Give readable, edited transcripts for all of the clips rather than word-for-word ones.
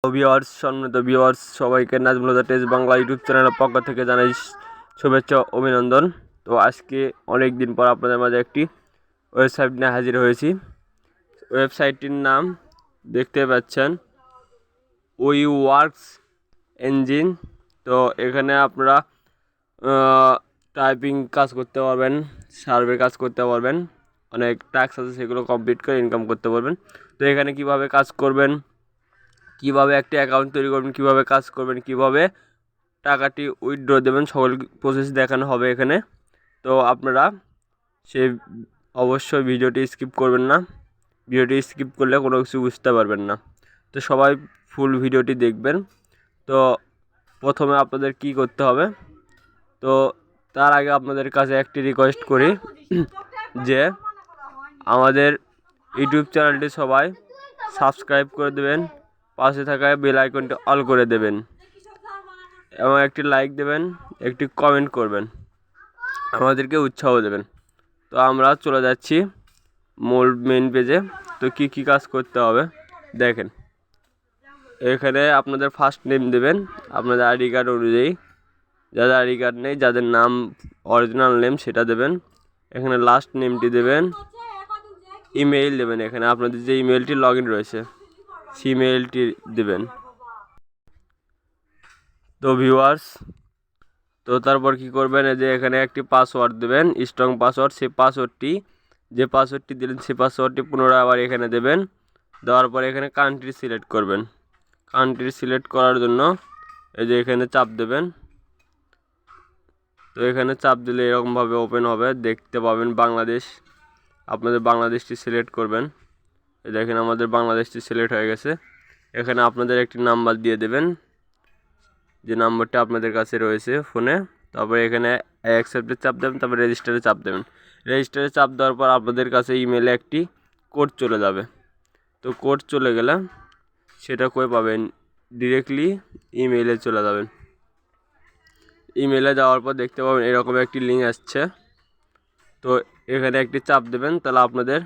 সম্মানিত ভিউয়ার্স, সবাইকে নাজমুলহুদা test Bangla YouTube চ্যানেলের পক্ষ থেকে জানাই শুভেচ্ছা অভিনন্দন। তো আজকে অনেক দিন পর আপনাদের মাঝে একটি ওয়েবসাইট নিয়ে হাজির হয়েছি। ওয়েবসাইটটির নাম দেখতে পাচ্ছেন, উই ওয়ার্কস ইঞ্জিন। তো এখানে আপনারা টাইপিং কাজ করতে পারবেন, সার্ভে কাজ করতে পারবেন, অনেক টাস্ক আছে সেগুলো কমপ্লিট করে ইনকাম করতে পারবেন। তো এখানে কিভাবে কাজ করবেন, কিভাবে একটি অ্যাকাউন্ট তৈরি করবেন, কিভাবে কাজ করবেন, কিভাবে টাকাটি উইথড্র দেবেন, সকল প্রসেস দেখানো হবে এখানে। তো আপনারা সেই অবশ্যই ভিডিওটি স্কিপ করবেন না। ভিডিওটি স্কিপ করলে কোনো কিছু বুঝতে পারবেন না। তো সবাই ফুল ভিডিওটি দেখবেন। তো প্রথমে আপনাদের কি করতে হবে, তো তার আগে আপনাদের কাছে একটি রিকোয়েস্ট করি যে আমাদের ইউটিউব চ্যানেলটি সবাই সাবস্ক্রাইব করে দেবেন, পাশে থাকা বেল আইকনটি অল করে দেবেন এবং একটি লাইক দেবেন, একটি কমেন্ট করবেন, আমাদেরকে উৎসাহ দেবেন। তো আমরা চলে যাচ্ছি মূল মেন পেজে। তো কি কাজ করতে হবে দেখেন। এখানে আপনাদের ফার্স্ট নেম দেবেন আপনাদের আইডি কার্ড অনুযায়ী, যাদের আইডি কার্ড নেই, যাদের নাম অরিজিনাল নেম সেটা দেবেন। এখানে লাস্ট নেমটি দেবেন, ইমেইল দেবেন, এখানে আপনাদের যে ইমেইলটি লগ ইন রয়েছে সেই ইমেইলটি দেবেন। তো ভিউয়ার্স, তো তারপর কি করবেন, এই যে এখানে একটি পাসওয়ার্ড দেবেন, স্ট্রং পাসওয়ার্ড। সেই পাসওয়ার্ডটি, যে পাসওয়ার্ডটি দিলেন সেই পাসওয়ার্ডটি পুনরায় আবার এখানে দেবেন। দেওয়ার পরে এখানে কান্ট্রি সিলেক্ট করবেন। কান্ট্রি সিলেক্ট করার জন্য এই যে এখানে চাপ দেবেন। তো এখানে চাপ দিলে এরকমভাবে ওপেন হবে, দেখতে পাবেন বাংলাদেশ। আপনাদের বাংলাদেশটি সিলেক্ট করবেন। এই দেখেন আমাদের বাংলাদেশটি সিলেক্ট হয়ে গেছে। এখানে আপনাদের একটি নাম্বার দিয়ে দেবেন, যে নাম্বারটা আপনাদের কাছে রয়েছে ফোনে। তারপরে এখানে অ্যাকসেপ্টে চাপ দেবেন, তারপরে রেজিস্টারে চাপ দেবেন। রেজিস্টারে চাপ দেওয়ার পর আপনাদের কাছে ইমেলে একটি কোড চলে যাবে। তো কোড চলে গেলে সেটা কই পাবেন, ডিরেক্টলি ইমেইলে চলে যাবেন। ইমেলে যাওয়ার পর দেখতে পাবেন এরকম একটি লিঙ্ক আসছে। তো এখানে একটি চাপ দেবেন, তাহলে আপনাদের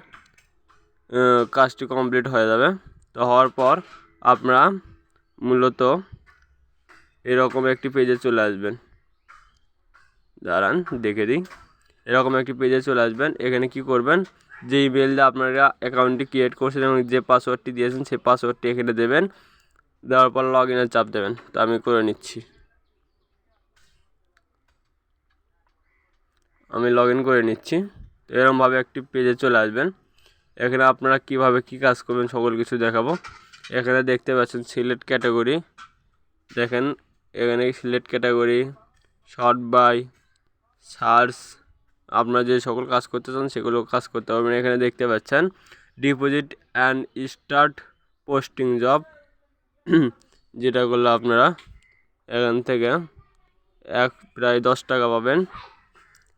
কাজটি কমপ্লিট হয়ে যাবে। তো হওয়ার পর আপনারা মূলত এরকম একটি পেজে চলে আসবেন। দাঁড়ান দেখে দিই। এরকম একটি পেজে চলে আসবেন। এখানে কি করবেন, যে ইমেল দিয়ে আপনারা অ্যাকাউন্টটি ক্রিয়েট করছেন এবং যে পাসওয়ার্ডটি দিয়েছেন সেই পাসওয়ার্ডটি এখানে দেবেন। দেওয়ার পর লগ ইনের চাপ দেবেন। তো আমি করে নিচ্ছি, আমি লগ ইন করে নিচ্ছি। তো এরকমভাবে একটি পেজে চলে আসবেন। এখানে আপনারা কিভাবে কি কাজ করবেন সকল কিছু দেখাবো। এখানে দেখতে পাচ্ছেন সিলেক্ট ক্যাটাগরি, দেখেন এখানে select category, sort by, search, আপনারা যে সকল কাজ করতে চান সেগুলো কাজ করতে পারবেন। এখানে দেখতে পাচ্ছেন deposit and start posting job, যেটা করলে আপনারা এখান থেকে প্রায় 10 টাকা পাবেন।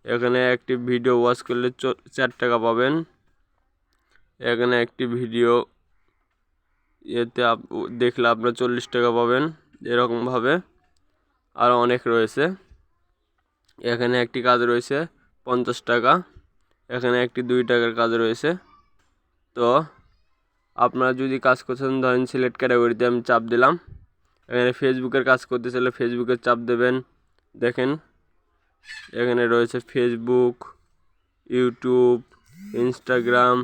এখানে একটি ভিডিও ওয়াচ করলে 4 টাকা পাবেন। এখানে একটি ভিডিও দেখলে আপনারা 40 টাকা পাবেন। এরকমভাবে আরও অনেক রয়েছে। এখানে একটি কাজ রয়েছে 50 টাকা, এখানে একটি 2 টাকার কাজ রয়েছে। তো আপনারা যদি কাজ করছেন, ধরেন সিলেক্ট ক্যাটাগরিতে আমি চাপ দিলাম। এখানে ফেসবুকের কাজ করতে চাইলে ফেসবুকের চাপ দেবেন। দেখেন এখানে রয়েছে ফেসবুক, ইউটিউব, ইনস্টাগ্রাম,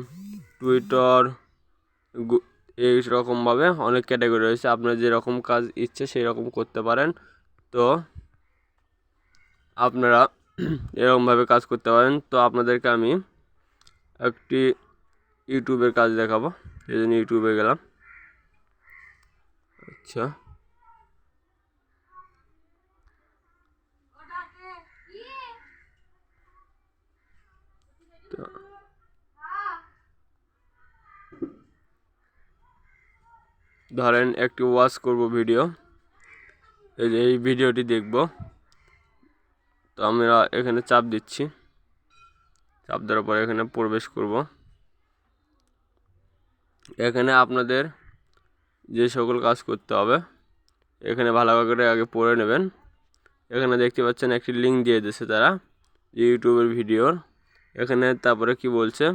টুইটার, এই রকমভাবে অনেক ক্যাটাগরি রয়েছে। আপনার যেরকম কাজ ইচ্ছে সেই রকম করতে পারেন। তো আপনারা এরকমভাবে কাজ করতে পারেন। তো আপনাদেরকে আমি একটি ইউটিউবের কাজ দেখাবো, সেই জন্য ইউটিউবে গেলাম। আচ্ছা, তো ধরেন একটি ওয়াচ করব ভিডিও, এই ভিডিওটি দেখব। তো আমরা এখানে চাপ দিচ্ছি, চাপ দেওয়ার পরে এখানে প্রবেশ করব। এখানে আপনাদের যে সকল কাজ করতে হবে এখানে ভালো করে আগে পড়ে নেবেন। এখানে দেখতে পাচ্ছেন একটি লিঙ্ক দিয়ে দিয়েছে তারা ইউটিউবের ভিডিওর। এখানে তারপরে কি বলছে,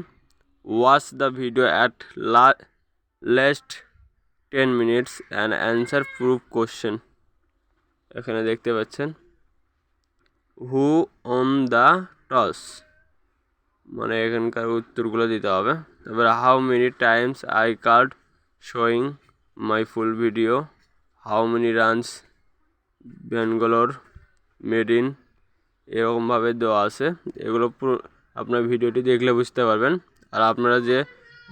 watch the video at last 10 minutes and answer proof question। এখানে দেখতে পাচ্ছেন হু অন দ্য টস, মানে এখানকার উত্তরগুলো দিতে হবে। তারপরে how many Times I card showing my full video, how many runs Bangalore made in, এরকমভাবে দেওয়া আছে। এগুলো পুরো আপনার ভিডিওটি দেখলে বুঝতে পারবেন। আর আপনারা যে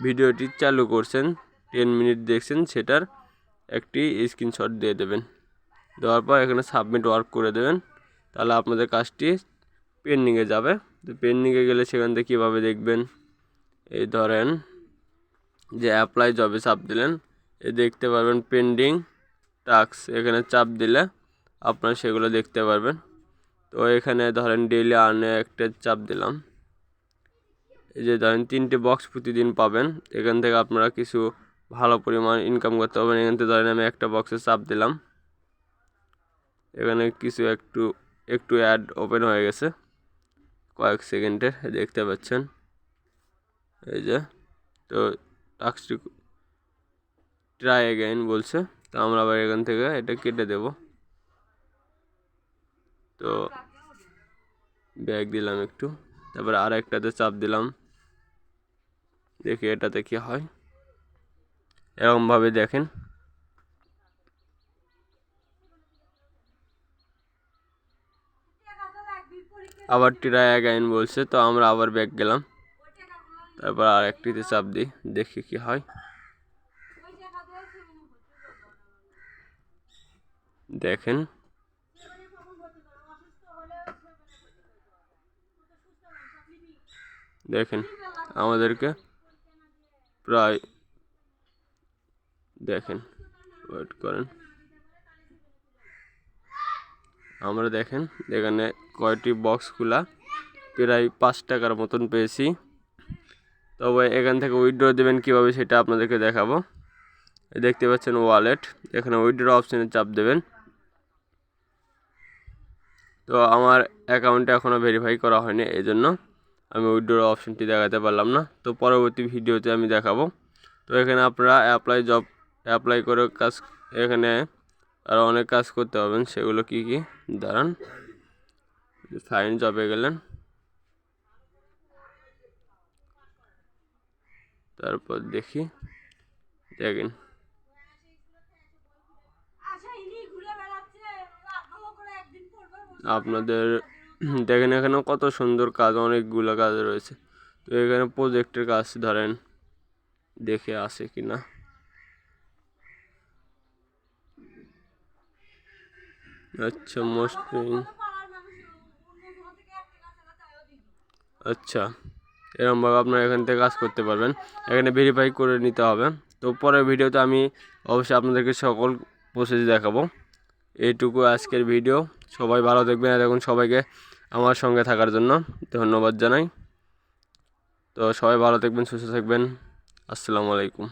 ভিডিওটি চালু করছেন 10 মিনিট দেখছেন সেটার একটি স্ক্রিনশট দিয়ে দেবেন। দেওয়ার পর এখানে সাবমিট ওয়ার্ক করে দেবেন, তাহলে আপনাদের কাজটি পেন্ডিংয়ে যাবে। তো পেন্ডিংয়ে গেলে সেখান থেকে কীভাবে দেখবেন, এই ধরেন যে অ্যাপ্লাই জবে চাপ দিলেন, এ দেখতে পারবেন পেন্ডিং টাস্ক, এখানে চাপ দিলে আপনারা সেগুলো দেখতে পারবেন। তো এখানে ধরেন ডেইলি আর্নে একটা চাপ দিলাম, এই যে ধরেন 3টে বক্স প্রতিদিন পাবেন, এখান থেকে আপনারা কিছু ভালো পরিমাণ ইনকাম করতে পারবেন। এখান থেকে ধরেন আমি একটা বক্সে চাপ দিলাম, এখানে কিছু একটু অ্যাড ওপেন হয়ে গেছে কয়েক সেকেন্ডে, দেখতে পাচ্ছেন এই যে। তো টাস্কটি ট্রাই অ্যাগেইন বলছে, তো আমরা আবার এখান থেকে এটা কেটে দেব। তো ব্যাক দিলাম একটু, তারপরে আর একটাতে চাপ দিলাম, দেখি এটাতে কি হয়। এরকমভাবে দেখেন, আবার ট্রাই অ্যাগেইন বলছে, তো আমরা আবার ব্যাক গেলাম, তারপর আর একটিতে চাপ দিই, দেখি কি হয়। দেখেন দেখেন আমাদেরকে প্রায় দেখেন, ওয়েট করেন, আমরা দেখেন এখানে কয়টি বক্স খোলা প্রায় 5 টাকার মতন পেয়েছি। তবে এখান থেকে উইথড্র দেবেন কীভাবে সেটা আপনাদেরকে দেখাবো। দেখতে পাচ্ছেন ওয়ালেট, এখানে উইথড্র অপশানে চাপ দেবেন। তো আমার অ্যাকাউন্টে এখনও ভেরিফাই করা হয়নি, এই জন্য আমি উইথড্র অপশানটি দেখাতে পারলাম না। তো পরবর্তী ভিডিওতে আমি দেখাবো। তো এখানে আপনারা অ্যাপ্লাই করে কাজ, এখানে আরও অনেক কাজ করতে পারবেন। সেগুলো কি কি দাঁড়ান, ফাইন জবে গেলেন, তারপর দেখি দেখেন আপনাদের দেখেন এখানে কত সুন্দর কাজ, অনেকগুলো কাজ রয়েছে। তো এখানে প্রজেক্টের কাজ ধরেন দেখে আসে কিনা, আচ্ছা আচ্ছা এরকমভাবে আপনারা এখান থেকে কাজ করতে পারবেন। এখানে ভেরিফাই করে নিতে হবে। তো পরের ভিডিওতে আমি অবশ্যই আপনাদেরকে সকল প্রসেস দেখাবো। এইটুকু আজকের ভিডিও। সবাই ভালো থাকবেন, দেখুন সবাইকে আমার সঙ্গে থাকার জন্য ধন্যবাদ জানাই। তো সবাই ভালো থাকবেন, সুস্থ থাকবেন। আসসালামু আলাইকুম।